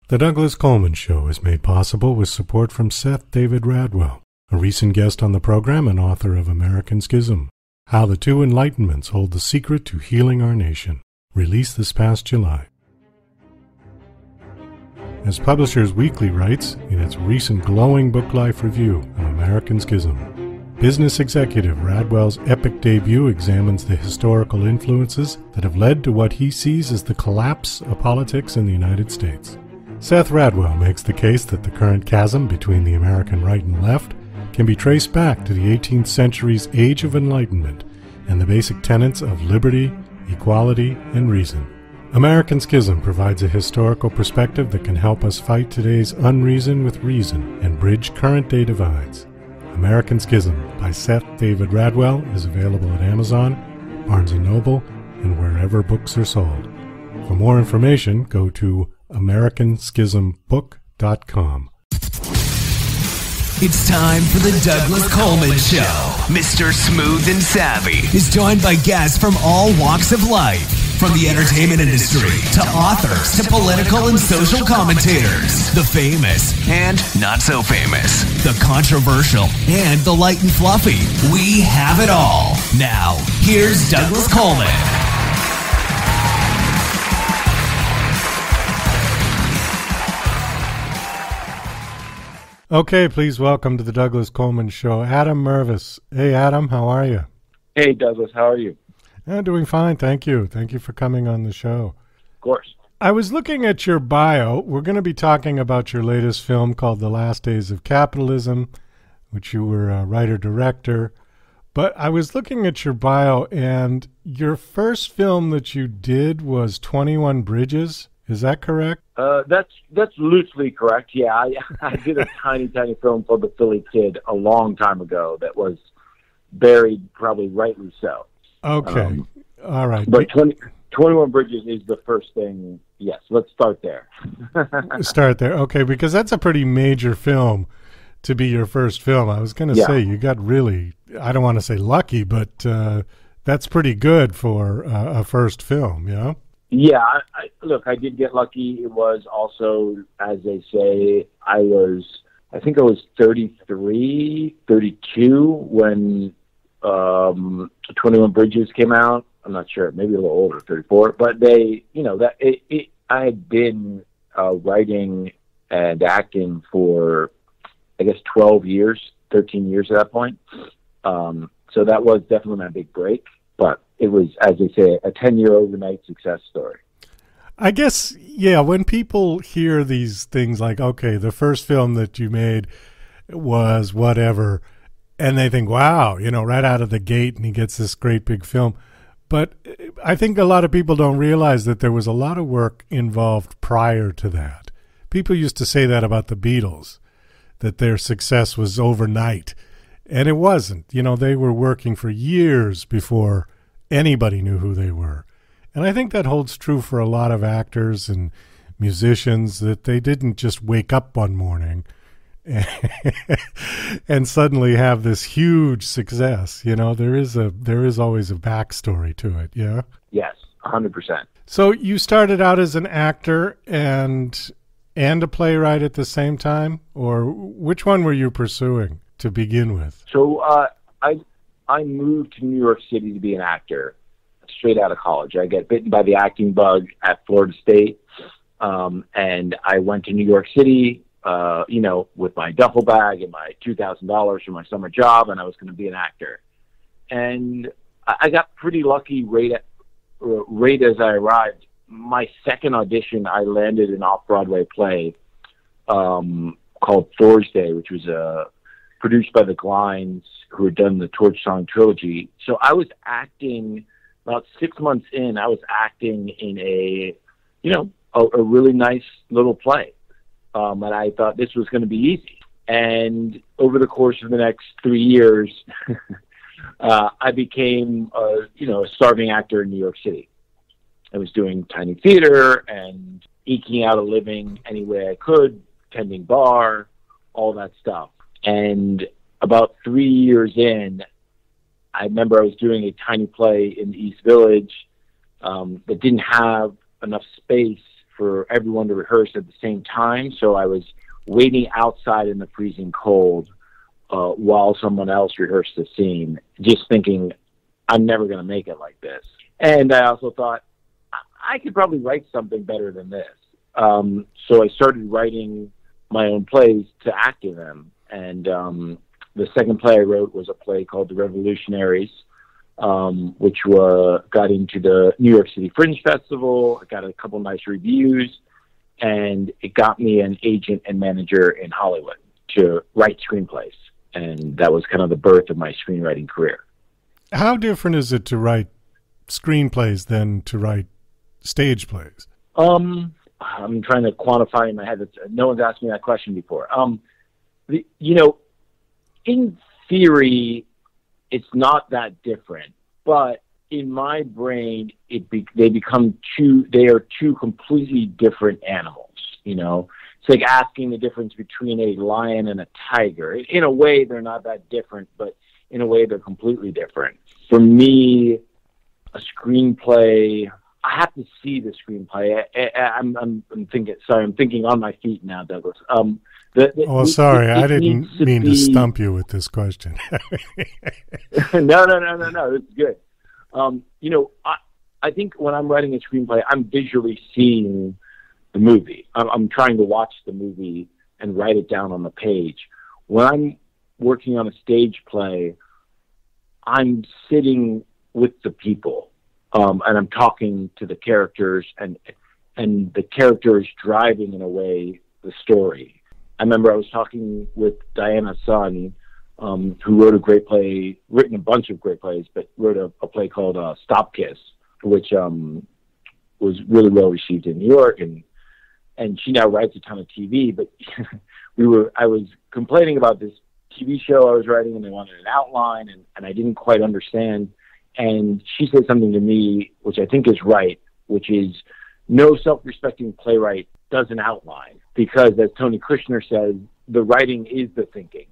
The Douglas Coleman Show is made possible with support from Seth David Radwell, a recent guest on the program and author of American Schism, How the Two Enlightenments Hold the Secret to Healing Our Nation, released this past July. As Publishers Weekly writes in its recent glowing book life review of American Schism, business executive Radwell's epic debut examines the historical influences that have led to what he sees as the collapse of politics in the United States. Seth Radwell makes the case that the current chasm between the American right and left can be traced back to the 18th century's Age of Enlightenment and the basic tenets of liberty, equality, and reason. American Schism provides a historical perspective that can help us fight today's unreason with reason and bridge current-day divides. American Schism by Seth David Radwell is available at Amazon, Barnes & Noble, and wherever books are sold. For more information, go to AmericanSchismBook.com. It's time for the Douglas Coleman Show. Mr. Smooth and Savvy is joined by guests from all walks of life, from the entertainment industry to authors to political and social commentators, the famous and not so famous, the controversial and the light and fluffy. We have it all. Now, here's Douglas Coleman. Okay, please welcome to the Douglas Coleman Show, Adam Mervis. Hey, Adam, how are you? Hey, Douglas, how are you? Doing fine, thank you. Thank you for coming on the show. Of course. I was looking at your bio. We're going to be talking about your latest film called The Last Days of Capitalism, which you were a writer-director. But I was looking at your bio, and your first film that you did was 21 Bridges. Is that correct? That's loosely correct. Yeah, I did a tiny film called The Philly Kid a long time ago that was buried, probably rightly so. Okay, all right. But 21 Bridges is the first thing. Yes, let's start there. Start there, okay, because that's a pretty major film to be your first film. I was going to say you got really, I don't want to say lucky, but that's pretty good for a first film, yeah? Yeah, look, I did get lucky. It was also, as they say, I think I was 33, 32 when 21 Bridges came out. I'm not sure, maybe a little older, 34. But I had been writing and acting for, I guess, 12 years, 13 years at that point. So that was definitely my big break. But it was, as they say, a 10-year overnight success story. I guess, yeah, when people hear these things like, okay, the first film that you made was whatever, and they think, wow, right out of the gate, and he gets this great big film. But I think a lot of people don't realize that there was a lot of work involved prior to that. People used to say that about the Beatles, that their success was overnight. And it wasn't. They were working for years before anybody knew who they were. And I think that holds true for a lot of actors and musicians, that they didn't just wake up one morning and suddenly have this huge success. There is always a backstory to it, yeah? Yes, 100%. So you started out as an actor and a playwright at the same time? Or which one were you pursuing to begin with? So I moved to New York City to be an actor straight out of college. I get bitten by the acting bug at Florida State, and I went to New York City, with my duffel bag and my $2,000 for my summer job, and I was going to be an actor. And I got pretty lucky right as I arrived. My second audition, I landed an off-Broadway play called Thor's Day, which was produced by the Glines, who had done the Torch Song trilogy. So I was acting about 6 months in. I was acting in a really nice little play, and I thought this was going to be easy. And over the course of the next 3 years, I became a starving actor in New York City. I was doing tiny theater and eking out a living any way I could, tending bar, all that stuff. And about 3 years in, I remember I was doing a tiny play in the East Village that didn't have enough space for everyone to rehearse at the same time. So I was waiting outside in the freezing cold while someone else rehearsed the scene, just thinking, I'm never going to make it like this. And I also thought, I could probably write something better than this. So I started writing my own plays to act in them. And the second play I wrote was a play called The Revolutionaries, which got into the New York City Fringe Festival. It got a couple nice reviews, and it got me an agent and manager in Hollywood to write screenplays. And that was kind of the birth of my screenwriting career. How different is it to write screenplays than to write stage plays? I'm trying to quantify in my head. No one's asked me that question before. In theory, it's not that different, but in my brain, they are two completely different animals. It's like asking the difference between a lion and a tiger. In a way, they're not that different, but in a way, they're completely different. For me, a screenplay, I have to see the screenplay. I'm thinking on my feet now, Douglas. Sorry, I didn't mean to stump you with this question. No, it's good. I think when I'm writing a screenplay, I'm visually seeing the movie. I'm trying to watch the movie and write it down on the page. When I'm working on a stage play, I'm sitting with the people, and I'm talking to the characters, and the character is driving, in a way, the story. I remember I was talking with Diana's son, who wrote written a bunch of great plays, but wrote a play called Stop Kiss, which was really well received in New York, and she now writes a ton of TV. But I was complaining about this TV show I was writing, and they wanted an outline, and I didn't quite understand. And she said something to me, which I think is right, which is no self-respecting playwright does an outline, because, as Tony Kushner says, the writing is the thinking.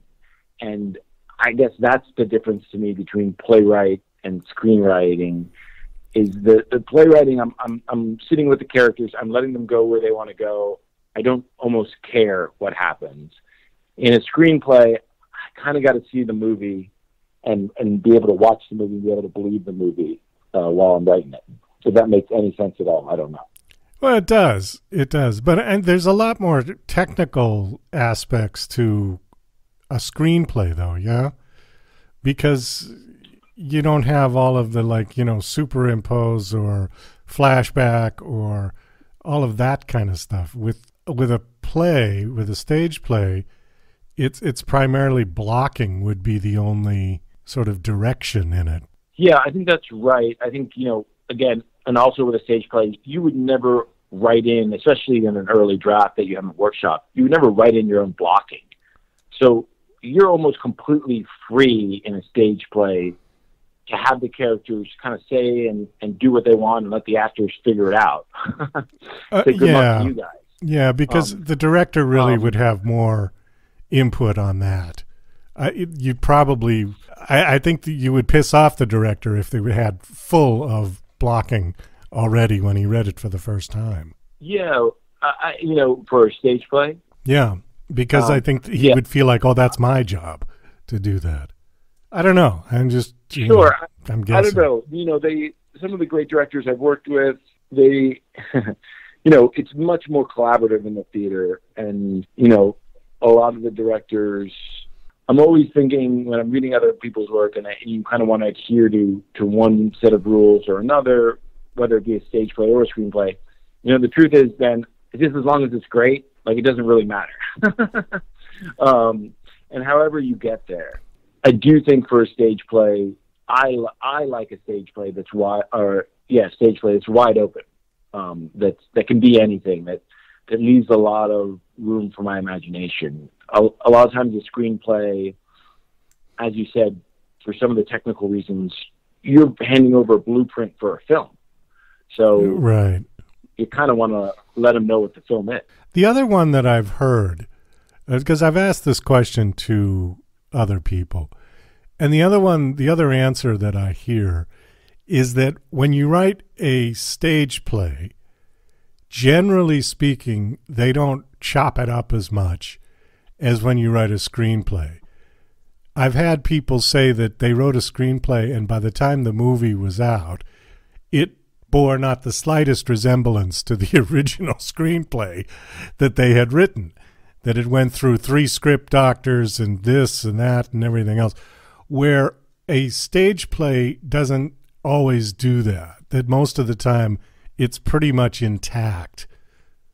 And I guess that's the difference to me between playwright and screenwriting. Is the playwriting, I'm sitting with the characters, I'm letting them go where they want to go. I don't almost care what happens. In a screenplay, I kind of got to see the movie and be able to watch the movie, be able to believe the movie while I'm writing it. If that makes any sense at all, I don't know. Well, it does. It does. And there's a lot more technical aspects to a screenplay, though, yeah? Because you don't have all of the, superimpose or flashback or all of that kind of stuff. With a play, with a stage play, it's primarily blocking would be the only sort of direction in it. Yeah, I think that's right. I think, again, and also with a stage play, you would never write in, especially in an early draft that you haven't workshopped, you would never write in your own blocking. So you're almost completely free in a stage play to have the characters kind of say and do what they want and let the actors figure it out. So good luck to you guys. Yeah, because the director really would have more input on that. You'd probably, I think that you would piss off the director if they had full of blocking already when he read it for the first time. Yeah, for a stage play. Yeah, because I think he would feel like, oh, that's my job to do that. I don't know. I'm just sure. I'm guessing. I don't know. Some of the great directors I've worked with, they, it's much more collaborative in the theater, and a lot of the directors. I'm always thinking when I'm reading other people's work, and you kind of want to adhere to one set of rules or another, whether it be a stage play or a screenplay. The truth is, then, just as long as it's great, it doesn't really matter. And however you get there, I do think for a stage play, I like a stage play that's stage play that's wide open. That can be anything. That leaves a lot of room for my imagination. A lot of times, a screenplay, as you said, for some of the technical reasons, you're handing over a blueprint for a film. So right. You kind of want to let them know what the film is. The other one that I've heard, because I've asked this question to other people, and the other answer that I hear is that when you write a stage play, generally speaking, they don't chop it up as much as when you write a screenplay. I've had people say that they wrote a screenplay and by the time the movie was out, it bore not the slightest resemblance to the original screenplay that they had written, that it went through 3 script doctors and this and that and everything else, where a stage play doesn't always do that, that most of the time it's pretty much intact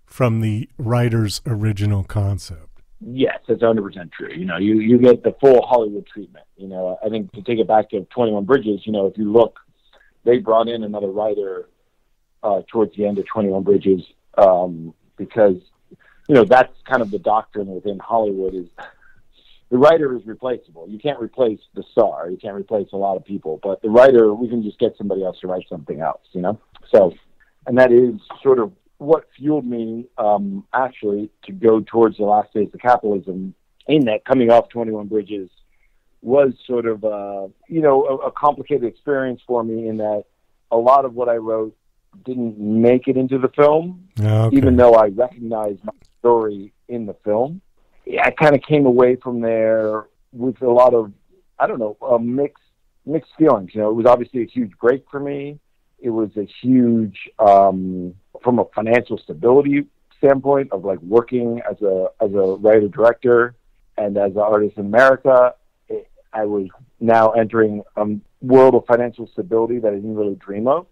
from the writer's original concept. Yes, that's 100% true. You get the full Hollywood treatment. I think to take it back to 21 Bridges, if you look, they brought in another writer towards the end of 21 Bridges because, that's kind of the doctrine within Hollywood is the writer is replaceable. You can't replace the star. You can't replace a lot of people. But the writer, we can just get somebody else to write something else, So, and that is sort of what fueled me actually to go towards the Last Days of Capitalism, in that coming off 21 Bridges was sort of, a complicated experience for me in that a lot of what I wrote didn't make it into the film, even though I recognized my story in the film. I kind of came away from there with a lot of, mixed feelings. It was obviously a huge break for me. It was a huge, from a financial stability standpoint of like working as a writer director and as an artist in America. I was now entering a world of financial stability that I didn't really dream of.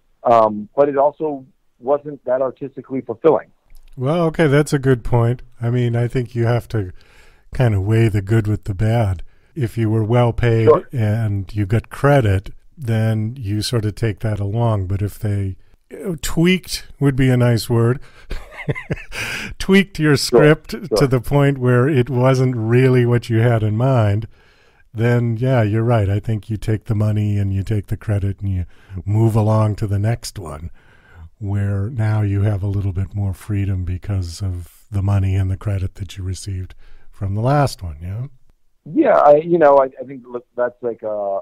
But it also wasn't that artistically fulfilling. Well, okay, that's a good point. I mean, I think you have to kind of weigh the good with the bad. If you were well paid and you got credit, then you sort of take that along. But if they tweaked, would be a nice word, tweaked your script to the point where it wasn't really what you had in mind, then yeah, you're right. I think you take the money and you take the credit and you move along to the next one, where now you have a little bit more freedom because of the money and the credit that you received from the last one. Yeah, I think that's like a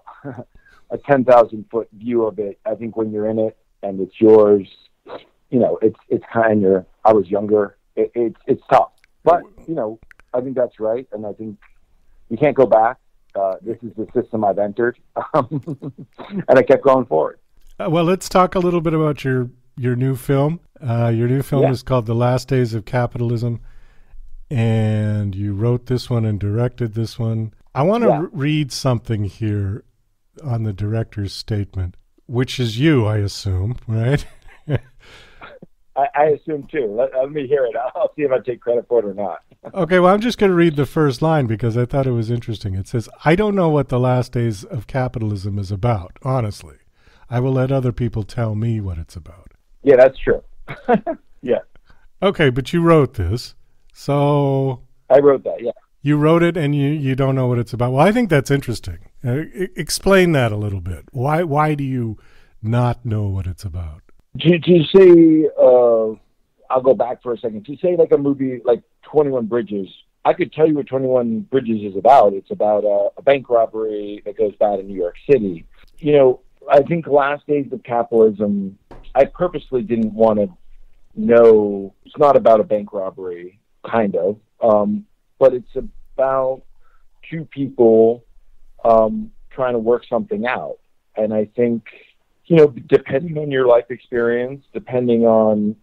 10,000-foot view of it. I think when you're in it and it's yours, it's kind of, I was younger. It's tough, but I think that's right. And I think you can't go back. This is the system I've entered, and I kept going forward. Well, let's talk a little bit about your new film. Your new film is called The Last Days of Capitalism, and you wrote this one and directed this one. I want to read something here on the director's statement, which is you, I assume, right? I assume too. Let me hear it. I'll see if I take credit for it or not. Okay, well, I'm just going to read the first line because I thought it was interesting. It says, "I don't know what the last days of capitalism is about, honestly. I will let other people tell me what it's about." Yeah, that's true. Yeah. Okay, but you wrote this, so... I wrote that, yeah. You wrote it and you don't know what it's about. Well, I think that's interesting. Explain that a little bit. Why do you not know what it's about? To say, I'll go back for a second. To say like a movie like 21 Bridges, I could tell you what 21 Bridges is about. It's about a bank robbery that goes bad in New York City. I think Last Days of Capitalism, I purposely didn't want to know. It's not about a bank robbery, kind of, but it's about two people trying to work something out. And I think, depending on your life experience, depending on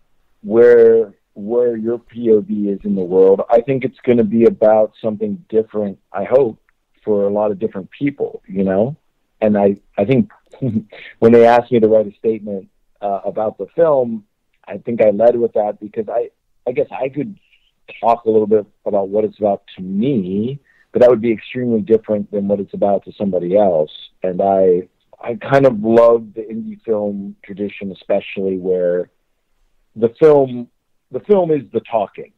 where your POV is in the world, I think it's going to be about something different, I hope, for a lot of different people, And I think when they asked me to write a statement about the film, I think I led with that because I guess I could talk a little bit about what it's about to me, but that would be extremely different than what it's about to somebody else. And I kind of love the indie film tradition, especially where the film is the talking,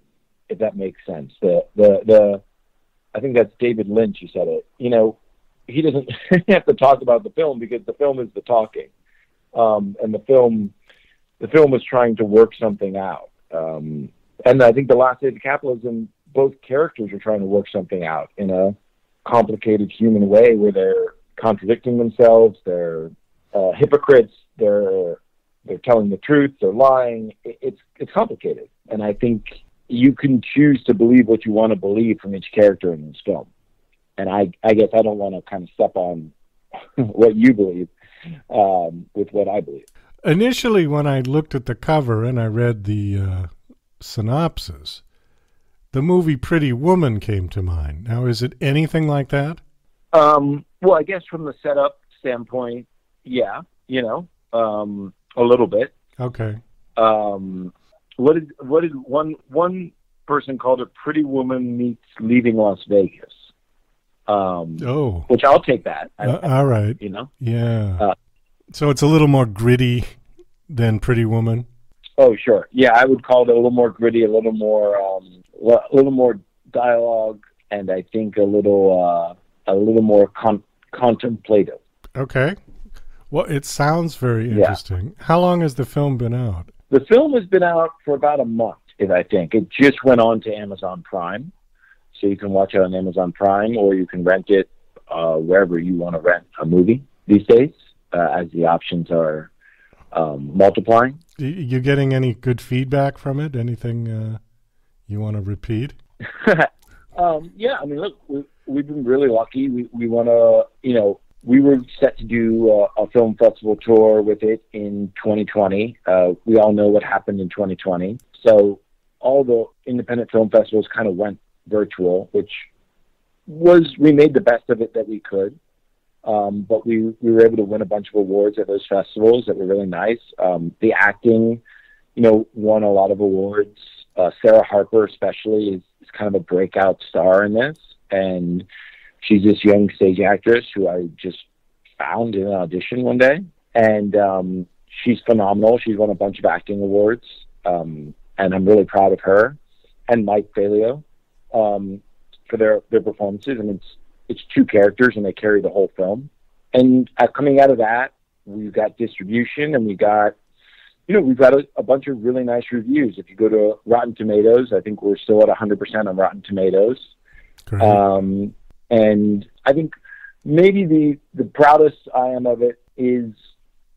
if that makes sense. I think that's David Lynch who said it. He doesn't have to talk about the film because the film is the talking, and the film is trying to work something out. And I think The Last Days of Capitalism, both characters are trying to work something out in a complicated human way where they're contradicting themselves, they're hypocrites, they're telling the truth, they're lying. It's it's complicated. And I think you can choose to believe what you want to believe from each character in this film. And I guess I don't want to kind of step on what you believe with what I believe. Initially, when I looked at the cover and I read the synopsis, the movie Pretty Woman came to mind. Now, is it anything like that? Well, I guess from the setup standpoint, yeah, a little bit. Okay. What did one person called it? Pretty Woman meets Leaving Las Vegas. Which I'll take that. All right. Yeah. So it's a little more gritty than Pretty Woman. Oh, sure. Yeah, I would call it a little more gritty, a little more dialogue, and I think a little more contemplative. Okay. Well, it sounds very interesting. How long has the film been out? The film has been out for about a month, I think. It just went on to Amazon Prime, so you can watch it on Amazon Prime, or you can rent it wherever you want to rent a movie these days, as the options are multiplying. You getting any good feedback from it? Anything you want to repeat? Yeah, I mean, look, we've been really lucky. We want to, we were set to do a film festival tour with it in 2020. We all know what happened in 2020. So all the independent film festivals kind of went virtual, which we made the best of it that we could. But we were able to win a bunch of awards at those festivals that were really nice. The acting, won a lot of awards. Sarah Harper especially is kind of a breakout star in this. And she's this young stage actress who I just found in an audition one day. And she's phenomenal. She's won a bunch of acting awards. And I'm really proud of her and Mike Failio for their performances. I mean, it's two characters and they carry the whole film. And coming out of that, we've got distribution and we've got a bunch of really nice reviews. If you go to Rotten Tomatoes, I think we're still at 100% on Rotten Tomatoes. And I think maybe the proudest I am of it is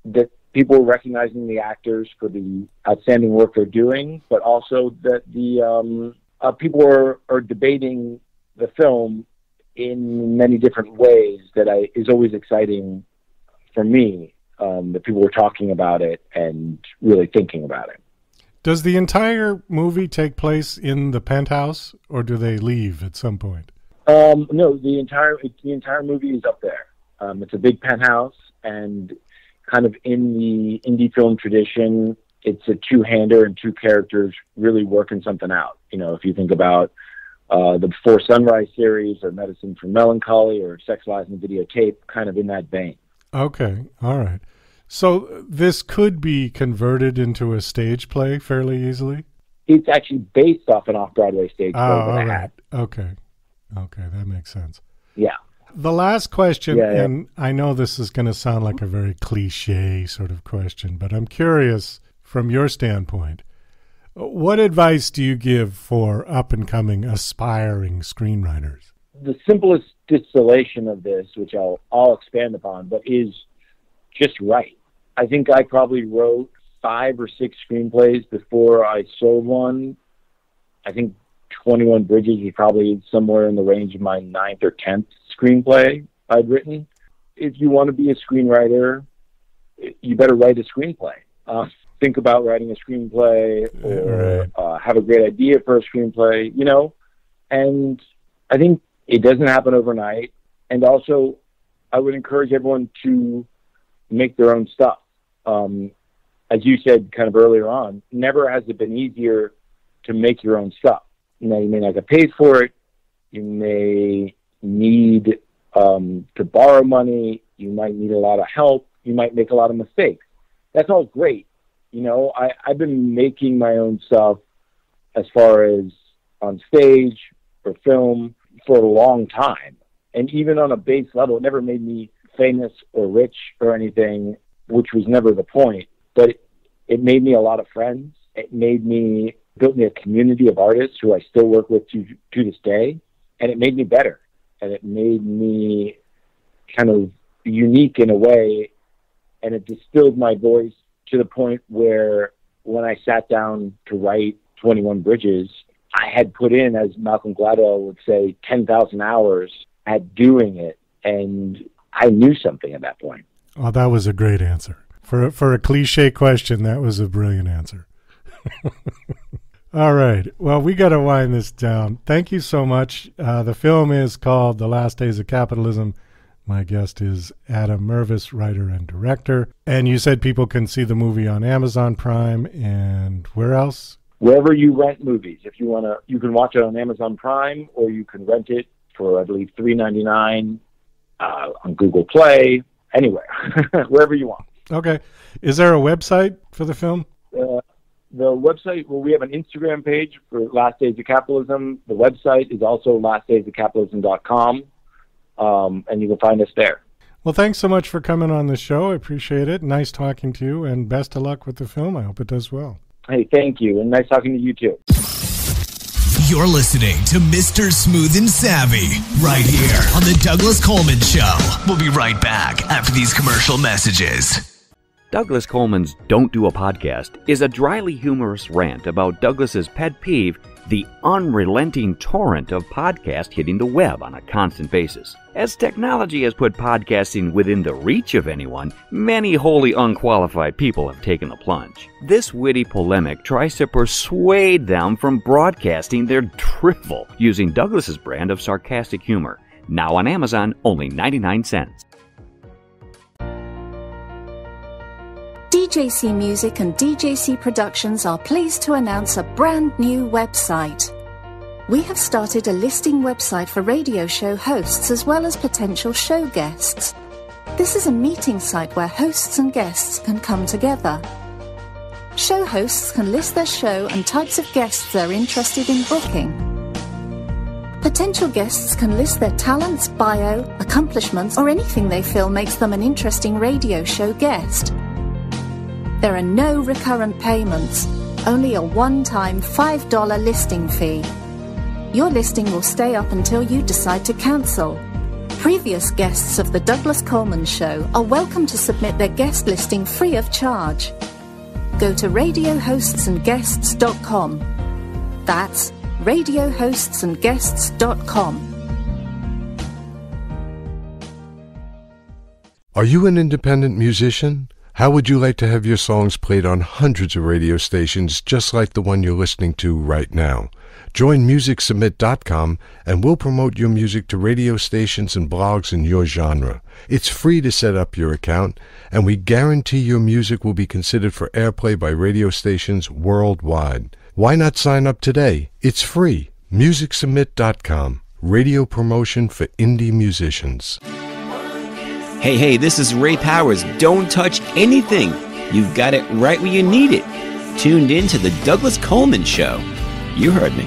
that people are recognizing the actors for the outstanding work they're doing, but also that the people are debating the film in many different ways that is always exciting for me, that people were talking about it and really thinking about it. Does the entire movie take place in the penthouse, or do they leave at some point? No, the entire movie is up there. It's a big penthouse, and kind of in the indie film tradition, it's a two-hander and two characters really working something out. If you think about the Before Sunrise series or Medicine for Melancholy or Sex, Lies, and Videotape, kind of in that vein. Okay, all right. So this could be converted into a stage play fairly easily? It's actually based off an off-Broadway stage play. Oh, all right. Okay, that makes sense. Yeah. The last question, and I know this is going to sound like a very cliche sort of question, but I'm curious from your standpoint, what advice do you give for up-and-coming, aspiring screenwriters? The simplest distillation of this, which I'll expand upon, but is just write. I think I probably wrote 5 or 6 screenplays before I sold one. I think 21 Bridges was probably somewhere in the range of my 9th or 10th screenplay I'd written. If you want to be a screenwriter, you better write a screenplay. Think about writing a screenplay or have a great idea for a screenplay, and I think it doesn't happen overnight. And also, I would encourage everyone to make their own stuff. As you said kind of earlier on, never has it been easier to make your own stuff. Now, you may not get paid for it. You may need to borrow money. You might need a lot of help. You might make a lot of mistakes. That's all great. I've been making my own stuff as far as on stage or film for a long time. And even on a base level, it never made me famous or rich or anything, which was never the point. But it made me a lot of friends. It built me a community of artists who I still work with to this day. And it made me better. And it made me kind of unique in a way. And it distilled my voice to the point where when I sat down to write 21 Bridges, I had put in, as Malcolm Gladwell would say, 10,000 hours at doing it, and I knew something at that point. Oh, that was a great answer. For a cliche question, that was a brilliant answer. All right. Well, we got to wind this down. Thank you so much. The film is called The Last Days of Capitalism. My guest is Adam Mervis, writer and director. And you said people can see the movie on Amazon Prime, and where else? Wherever you rent movies. If you want to, you can watch it on Amazon Prime, or you can rent it for, I believe, $3.99 on Google Play, anywhere, wherever you want. Okay. Is there a website for the film? The website, well, we have an Instagram page for Last Days of Capitalism. The website is also lastdaysofcapitalism.com, and you can find us there. Well, thanks so much for coming on the show. I appreciate it. Nice talking to you, and best of luck with the film. I hope it does well. Hey, thank you, and nice talking to you, too. You're listening to Mr. Smooth and Savvy right here on The Douglas Coleman Show. We'll be right back after these commercial messages. Douglas Coleman's Don't Do a Podcast is a dryly humorous rant about Douglas's pet peeve, the unrelenting torrent of podcasts hitting the web on a constant basis. As technology has put podcasting within the reach of anyone, many wholly unqualified people have taken the plunge. This witty polemic tries to persuade them from broadcasting their drivel using Douglas's brand of sarcastic humor. Now on Amazon, only 99 cents. DJC Music and DJC Productions are pleased to announce a brand new website. We have started a listing website for radio show hosts as well as potential show guests. This is a meeting site where hosts and guests can come together. Show hosts can list their show and types of guests they're interested in booking. Potential guests can list their talents, bio, accomplishments, or anything they feel makes them an interesting radio show guest. There are no recurrent payments, only a one-time $5 listing fee. Your listing will stay up until you decide to cancel. Previous guests of The Douglas Coleman Show are welcome to submit their guest listing free of charge. Go to radiohostsandguests.com. That's radiohostsandguests.com. Are you an independent musician? How would you like to have your songs played on hundreds of radio stations just like the one you're listening to right now? Join MusicSubmit.com and we'll promote your music to radio stations and blogs in your genre. It's free to set up your account, and we guarantee your music will be considered for airplay by radio stations worldwide. Why not sign up today? It's free. MusicSubmit.com. Radio promotion for indie musicians. Hey, this is Ray Powers. Don't touch anything. You've got it right where you need it. Tuned in to The Douglas Coleman Show. You heard me.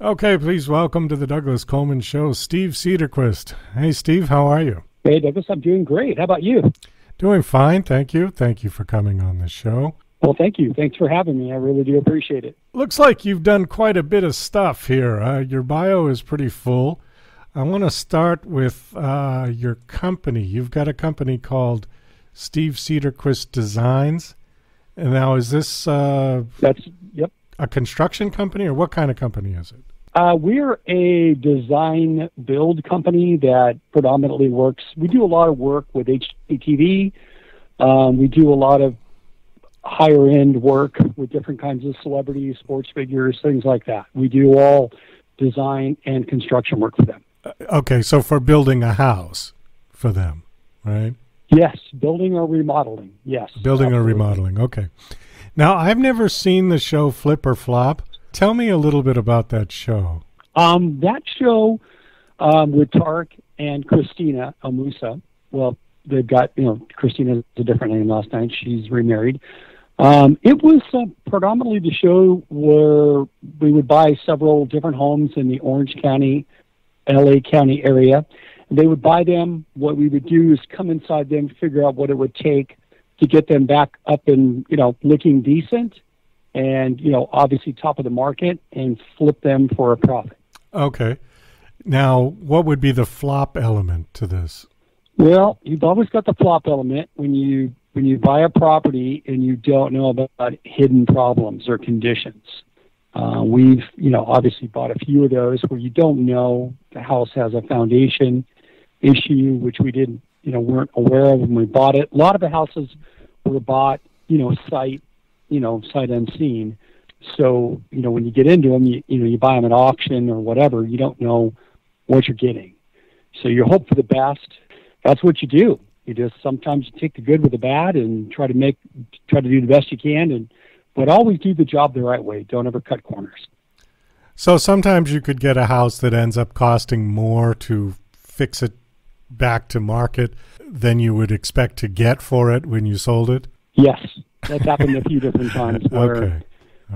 Okay, please welcome to The Douglas Coleman Show, Steve Cederquist. Hey, Steve, how are you? Hey, Douglas, I'm doing great. How about you? Doing fine, thank you. Thank you for coming on the show. Well, thank you. Thanks for having me. I really do appreciate it. Looks like you've done quite a bit of stuff here. Your bio is pretty full. I want to start with your company. You've got a company called Steve Cederquist Designs. And now, is this That's a construction company, or what kind of company is it? We're a design build company that predominantly works. We do a lot of work with HGTV. We do a lot of higher end work with different kinds of celebrities, sports figures, things like that. We do all design and construction work for them. Okay, so for building a house for them, right? Yes, building or remodeling, yes. Building absolutely. or remodeling, okay. Now, I've never seen the show Flip or Flop. Tell me a little bit about that show. That show with Tarek and Christina Amusa, well, they've got, Christina's a different name last night. She's remarried. It was predominantly the show where we would buy several different homes in the Orange County, LA County area. And they would buy them. What we would do is come inside them, figure out what it would take to get them back up and, looking decent and, obviously top of the market, and flip them for a profit. Okay. Now, what would be the flop element to this? Well, you've always got the flop element when you buy a property and you don't know about hidden problems or conditions. We've, obviously bought a few of those where you don't know the house has a foundation issue, which we didn't, weren't aware of when we bought it. A lot of the houses were bought, sight unseen. So, when you get into them, you buy them at auction or whatever, you don't know what you're getting. So you hope for the best. That's what you do. You just sometimes you take the good with the bad and try to do the best you can, but always do the job the right way. Don't ever cut corners. So sometimes you could get a house that ends up costing more to fix it back to market than you would expect to get for it when you sold it? Yes, that's happened a few different times where, okay.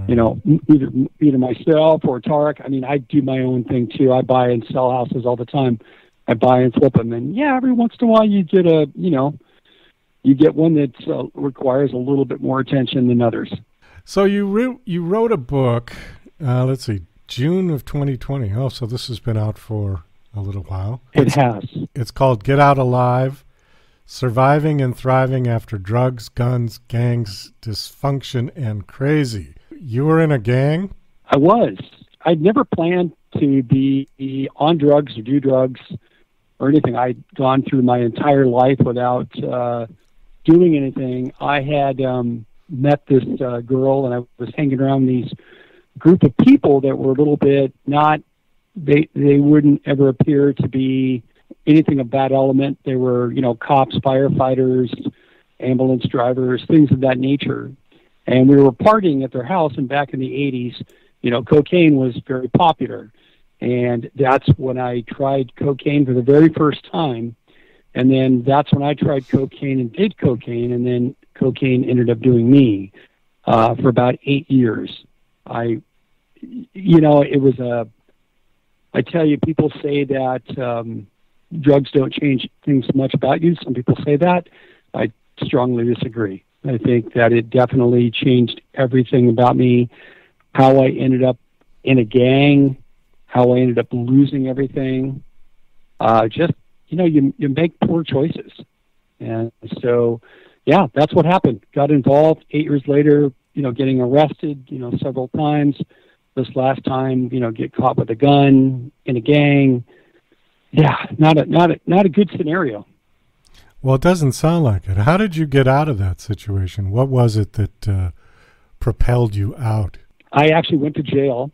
Either myself or Tarek. I mean, I do my own thing too. I buy and sell houses all the time. I buy and flip them, and every once in a while you get you get one that requires a little bit more attention than others. So you wrote a book, let's see, June of 2020. Oh, so this has been out for a little while. It has. It's called Get Out Alive, Surviving and Thriving After Drugs, Guns, Gangs, Dysfunction, and Crazy. You were in a gang? I was. I'd never planned to be on drugs or do drugs or anything. I'd gone through my entire life without doing anything. I had met this girl, and I was hanging around these group of people that were a little bit not, they wouldn't ever appear to be anything of that element. They were, cops, firefighters, ambulance drivers, things of that nature. And we were partying at their house, and back in the 80s, cocaine was very popular. And that's when I tried cocaine for the very first time. And then that's when I tried cocaine and did cocaine, and then cocaine ended up doing me for about 8 years. I tell you, people say that drugs don't change things much about you. Some people say that. I strongly disagree. I think that it definitely changed everything about me, how I ended up in a gang, how I ended up losing everything. You make poor choices. And so, that's what happened. Got involved 8 years later, getting arrested, several times. This last time, get caught with a gun in a gang. Yeah, not a good scenario. Well, it doesn't sound like it. How did you get out of that situation? What was it that propelled you out? I actually went to jail,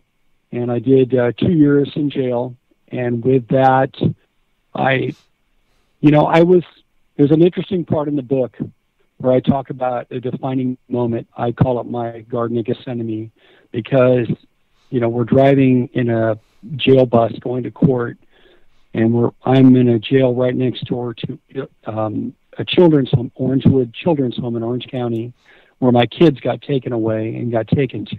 and I did 2 years in jail. And with that, there's an interesting part in the book where I talk about a defining moment. I call it my Garden of Gethsemane, because, we're driving in a jail bus going to court, and I'm in a jail right next door to a children's home, Orangewood Children's Home in Orange County, where my kids got taken away and got taken to.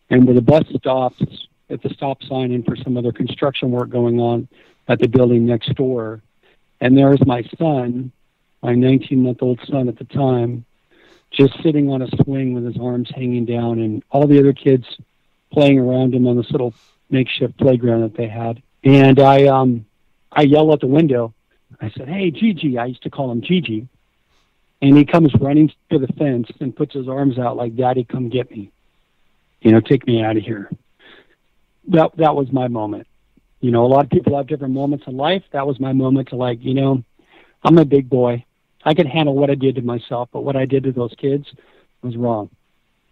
And where the bus stops at the stop sign and for some other construction work going on at the building next door. And there's my son, my 19-month-old son at the time, just sitting on a swing with his arms hanging down, and all the other kids playing around him on this little makeshift playground that they had. And I yell out the window. I said, "Hey, Gigi." I used to call him Gigi. And he comes running to the fence and puts his arms out like, "Daddy, come get me. Take me out of here." That was my moment. A lot of people have different moments in life. That was my moment to I'm a big boy. I can handle what I did to myself, but what I did to those kids was wrong.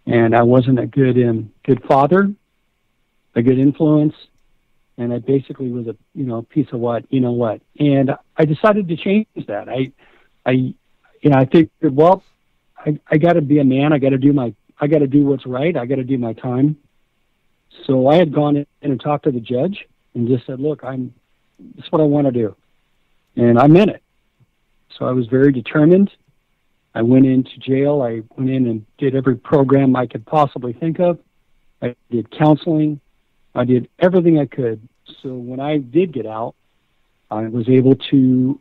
And I wasn't a good father, a good influence. And I basically was a piece of what. And I decided to change that. I think, well, I got to be a man. I got to do what's right. I got to do my time. So I had gone in and talked to the judge and just said, "Look, this is what I want to do." And I meant it. So I was very determined. I went into jail. I went in and did every program I could possibly think of. I did counseling. I did everything I could. So when I did get out, I was able to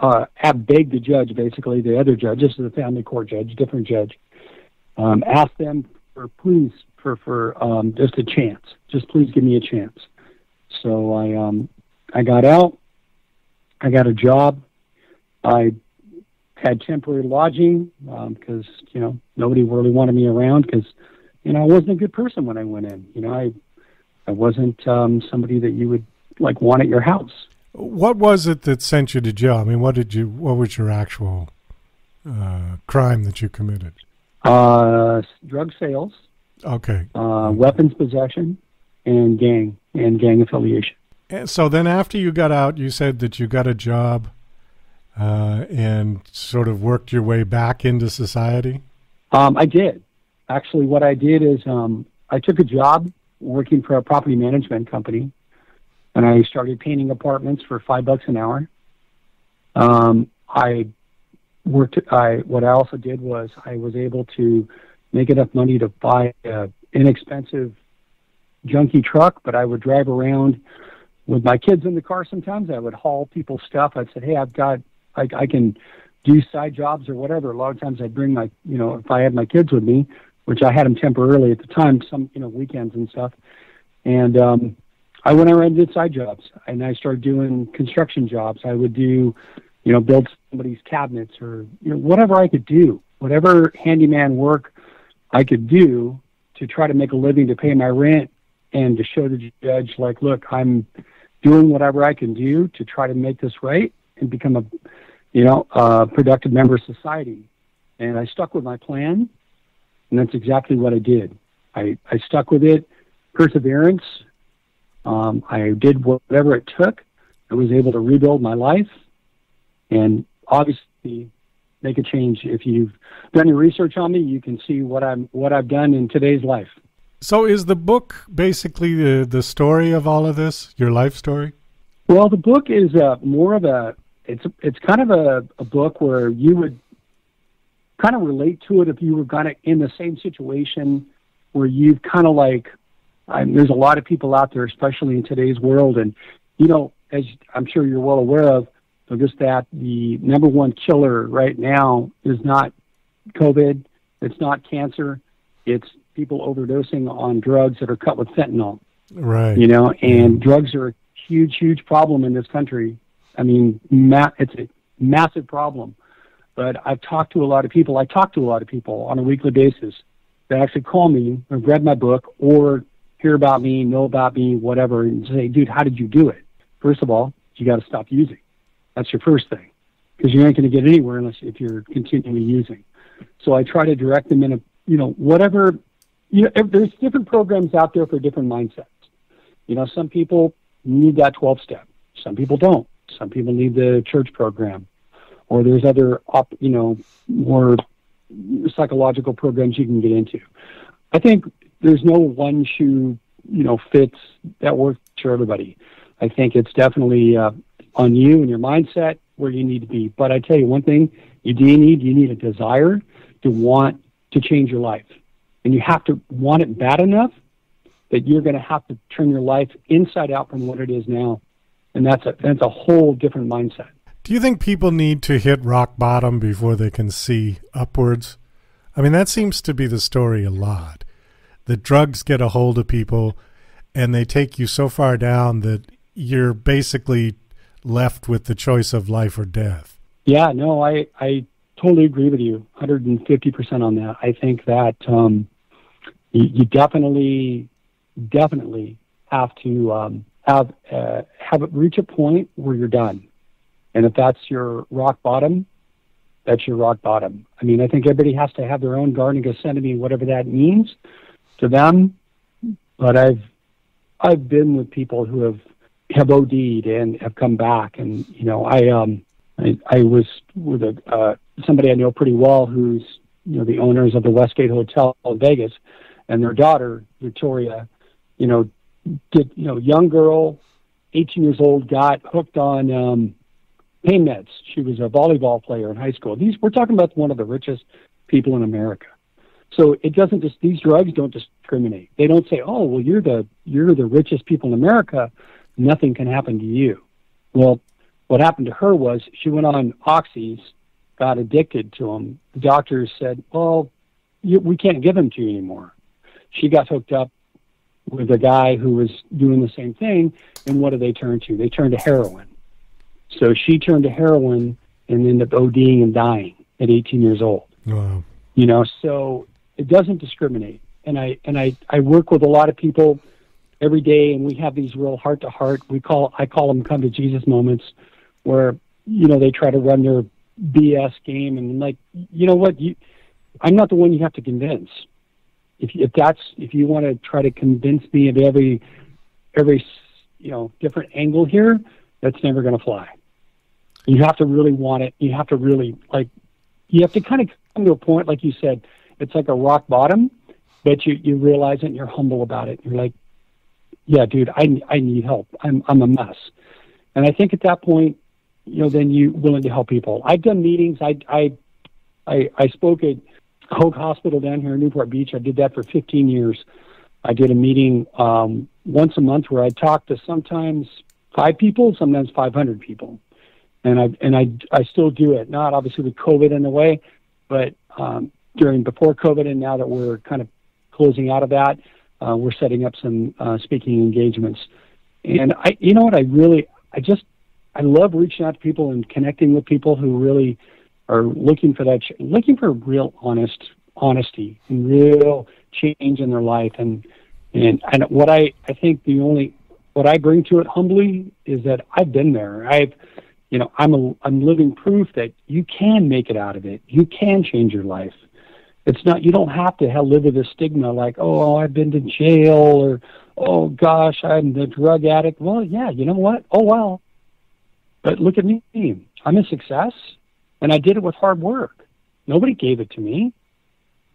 beg the judge, basically the other judge, this is a family court judge, different judge, ask them for just a chance. Just please give me a chance. So I got out. I got a job. I had temporary lodging because, nobody really wanted me around because, I wasn't a good person when I went in. I wasn't somebody that you would want at your house. What was it that sent you to jail? I mean, what was your actual crime that you committed? Drug sales. Okay. Weapons possession and gang affiliation. And so then after you got out, you said that you got a job and sort of worked your way back into society? I did. Actually, what I did is I took a job working for a property management company, and I started painting apartments for $5 an hour. What I also did was I was able to make enough money to buy an inexpensive junky truck, but I would drive around with my kids in the car sometimes. I would haul people's stuff. I'd say, hey, I can do side jobs or whatever. A lot of times I'd bring my, if I had my kids with me, which I had them temporarily at the time, some, weekends and stuff. And I went around and did side jobs, and I started doing construction jobs. I would do, build somebody's cabinets or whatever I could do, whatever handyman work I could do to try to make a living to pay my rent and to show the judge, look, I'm doing whatever I can do to try to make this right and become a productive member of society. And I stuck with my plan, and that's exactly what I did. I stuck with it, perseverance. I did whatever it took. I was able to rebuild my life and obviously make a change. If you've done your research on me, you can see what I've done in today's life. So is the book basically the story of all of this, your life story? Well, the book is more of it's kind of a book where you would kind of relate to it if you were kind of in the same situation where you've kind of there's a lot of people out there, especially in today's world. And, as I'm sure you're well aware of, just that the number one killer right now is not COVID. It's not cancer. It's people overdosing on drugs that are cut with fentanyl. Right. And drugs are a huge, huge problem in this country. I mean, it's a massive problem. But I've talked to a lot of people. I talk to a lot of people on a weekly basis that actually call me or read my book or hear about me, know about me, whatever, and say, dude, how did you do it? First of all, you got to stop using. That's your first thing, because you ain't going to get anywhere if you're continually using. So I try to direct them in whatever, there's different programs out there for different mindsets. Some people need that 12-step. Some people don't. Some people need the church program, or there's other, more psychological programs you can get into. I think there's no one shoe, fits that works for everybody. I think it's definitely on you and your mindset where you need to be. But I tell you one thing, you need a desire to want to change your life. And you have to want it bad enough that you're going to have to turn your life inside out from what it is now. And that's a whole different mindset. Do you think people need to hit rock bottom before they can see upwards? I mean, that seems to be the story a lot. The drugs get a hold of people and they take you so far down that you're basically left with the choice of life or death. Yeah, no, I totally agree with you, 150% on that. I think that you definitely have to have it reach a point where you're done. And if that's your rock bottom, that's your rock bottom. I mean, I think everybody has to have their own Garden of Gethsemane, whatever that means to them. But I've been with people who have OD'd and have come back. And, I was with somebody I know pretty well who's, the owners of the Westgate Hotel in Vegas, and their daughter, Victoria, young girl, 18 years old, got hooked on pain meds. She was a volleyball player in high school. We're talking about one of the richest people in America. So these drugs don't discriminate. They don't say, oh, well, you're the richest people in America. Nothing can happen to you. Well, what happened to her was she went on oxys, got addicted to them. The doctors said, well, we can't give them to you anymore. She got hooked up with a guy who was doing the same thing, and what did they turn to? They turned to heroin. So she turned to heroin and ended up ODing and dying at 18 years old. Wow. So it doesn't discriminate. And I work with a lot of people every day, and we have these real heart-to-heart, I call them come to Jesus moments, where, they try to run their BS game, and like, you know what, I'm not the one you have to convince. If you want to try to convince me of every different angle here, that's never going to fly. You have to really want it. You have to really, you have to kind of come to a point, like you said, it's like a rock bottom, but you realize it and you're humble about it. You're like, yeah, dude, I need help. I'm a mess. And I think at that point, then you're willing to help people. I've done meetings. I spoke at Hoag Hospital down here in Newport Beach. I did that for 15 years. I did a meeting once a month where I talked to sometimes 5 people, sometimes 500 people. And I still do it, not obviously with COVID in the way, but before COVID, and now that we're kind of closing out of that, we're setting up some speaking engagements. And I love reaching out to people and connecting with people who really are looking for real honesty and real change in their life. And what I think what I bring to it humbly is that I've been there. I'm living proof that you can make it out of it. You can change your life. It's not, you don't have to live with a stigma like, oh, I've been to jail, or, oh gosh, I'm a drug addict. Well, yeah, you know what? Oh, well, but look at me. I'm a success, and I did it with hard work. Nobody gave it to me.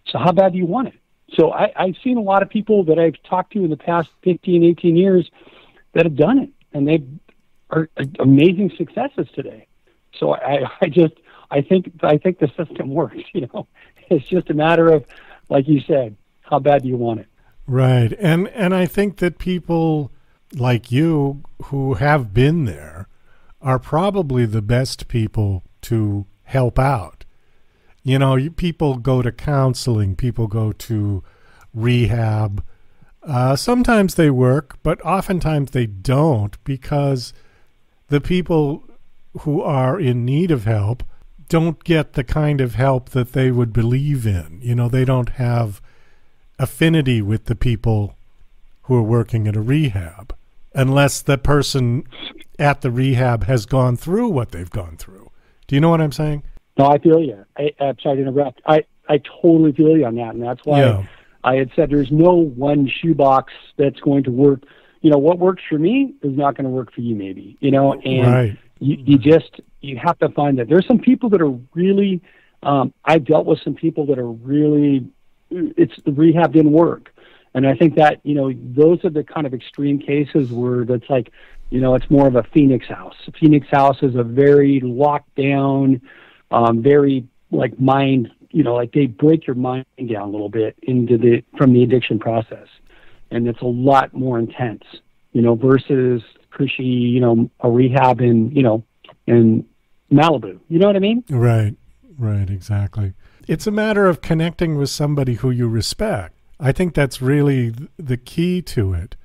So how bad do you want it? So I've seen a lot of people that I've talked to in the past 15, 18 years that have done it, and they are amazing successes today. So I think the system works, It's just a matter of, like you said, how bad do you want it? Right. And I think that people like you who have been there are probably the best people to help out. People go to counseling, people go to rehab. Sometimes they work, but oftentimes they don't, because the people who are in need of help don't get the kind of help that they would believe in. They don't have affinity with the people who are working at a rehab, unless the person at the rehab has gone through what they've gone through. Do you know what I'm saying? No, I feel you. I'm sorry to interrupt. I totally feel you on that, and that's why I had said there's no one shoebox that's going to work. What works for me is not going to work for you, maybe. And right. You have to find that there's some people that are really. I've dealt with some people that are really. The rehab didn't work, and I think that those are the kind of extreme cases where that's like, it's more of a Phoenix house. A Phoenix house is a very locked down, very like mind. Like they break your mind down a little bit from the addiction process, and it's a lot more intense. Versus cushy, a rehab in Malibu. You know what I mean? Right, exactly. It's a matter of connecting with somebody who you respect. I think that's really the key to it,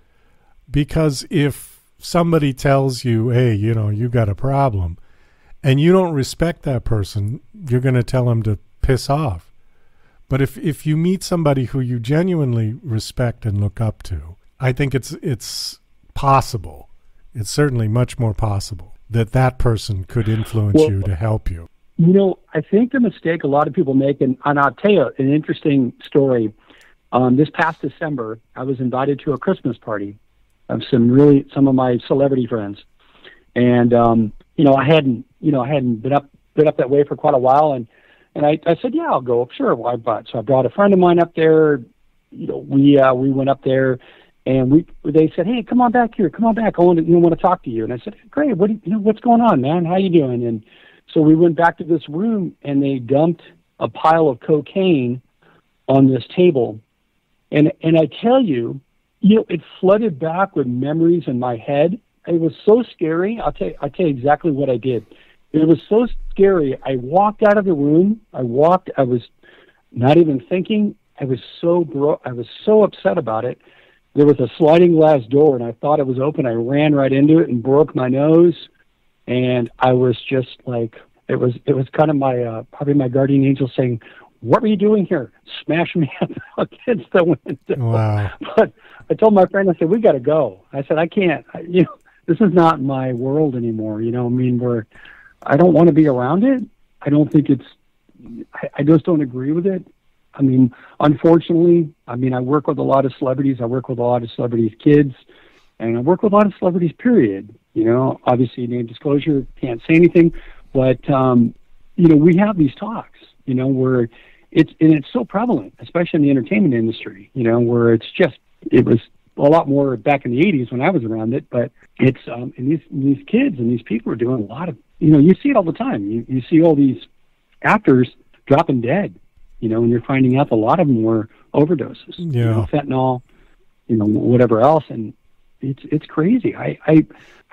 because if somebody tells you, hey, you got a problem, and you don't respect that person, you're going to tell them to piss off. But if you meet somebody who you genuinely respect and look up to, I think it's possible. It's certainly much more possible that person could influence you to help you. I think the mistake a lot of people make, and I'll tell you an interesting story. This past December, I was invited to a Christmas party of some of my celebrity friends, and I hadn't been up that way for quite a while, and I said, yeah, I'll go. Sure, so I brought a friend of mine up there. We went up there, and they said, hey, come on back here, come on back. I want to talk to you. And I said, great. What's going on, man? How you doing? And so we went back to this room, and they dumped a pile of cocaine on this table. And I tell you, it flooded back with memories in my head. It was so scary. I'll tell you exactly what I did. It was so scary. I walked out of the room. I was not even thinking. I was so upset about it. There was a sliding glass door, and I thought it was open. I ran right into it and broke my nose. And I was just like, it was kind of my probably my guardian angel saying, "What were you doing here? Smash me up against the window." Wow. But I told my friend, I said, "We got to go." I said, "I can't. This is not my world anymore. I mean, I don't want to be around it. I don't think I just don't agree with it. I mean, unfortunately, I work with a lot of celebrities. I work with a lot of celebrities' kids, and I work with a lot of celebrities, period. Obviously, name disclosure, can't say anything, but, we have these talks, where it's so prevalent, especially in the entertainment industry, where it was a lot more back in the 80s when I was around it, but it's, and these kids and these people are doing a lot of, you see it all the time. You see all these actors dropping dead, and you're finding out a lot of them were overdoses, fentanyl, whatever else. And it's crazy.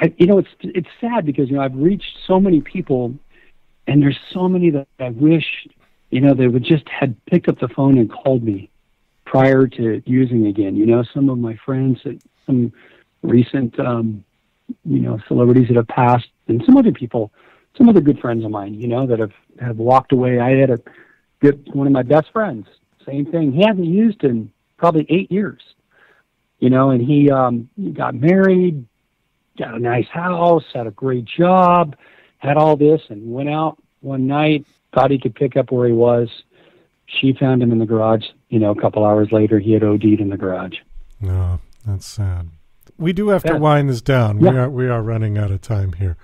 It's sad because, I've reached so many people, and there's so many that I wish, they would just had picked up the phone and called me prior to using again. Some of my friends, some recent, celebrities that have passed, and some other people, some other good friends of mine, that have walked away. I had one of my best friends, same thing. He hasn't used in probably 8 years, and he got married, got a nice house, had a great job, had all this, and went out one night, thought he could pick up where he was. She found him in the garage. A couple hours later, he had OD'd in the garage. No, that's sad. We do have to wind this down. Yeah. We are running out of time here.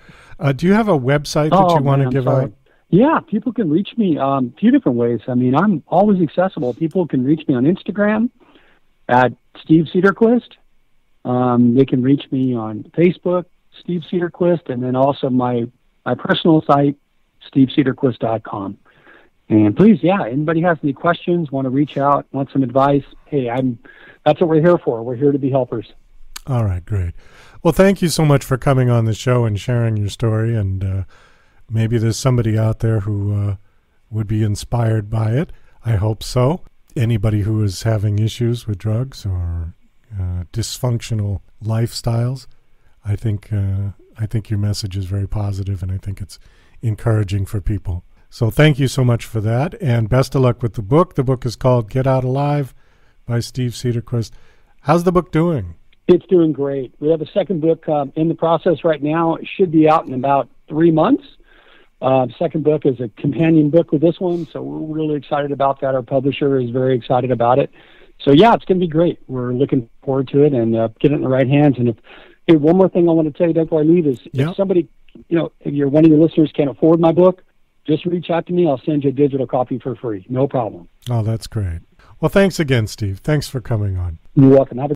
Do you have a website that you want to give out? Yeah, people can reach me a few different ways. I mean, I'm always accessible. People can reach me on Instagram at Steve Cederquist. They can reach me on Facebook, Steve Cederquist, and then also my personal site, stevecederquist.com. And please, anybody has any questions, want to reach out, want some advice, hey, that's what we're here for. We're here to be helpers. All right, great. Well, thank you so much for coming on the show and sharing your story. And maybe there's somebody out there who would be inspired by it. I hope so. Anybody who is having issues with drugs or dysfunctional lifestyles, I think your message is very positive, and I think it's encouraging for people. So thank you so much for that, and best of luck with the book. The book is called Get Out Alive by Steve Cederquist. How's the book doing? It's doing great. We have a second book in the process right now. It should be out in about 3 months. Second book is a companion book with this one, so we're really excited about that. Our publisher is very excited about it. So, it's going to be great. We're looking forward to it and get it in the right hands. And one more thing I want to tell you before I leave is if somebody, if one of your listeners can't afford my book, just reach out to me. I'll send you a digital copy for free. No problem. Oh, that's great. Well, thanks again, Steve. Thanks for coming on. You're welcome. Have a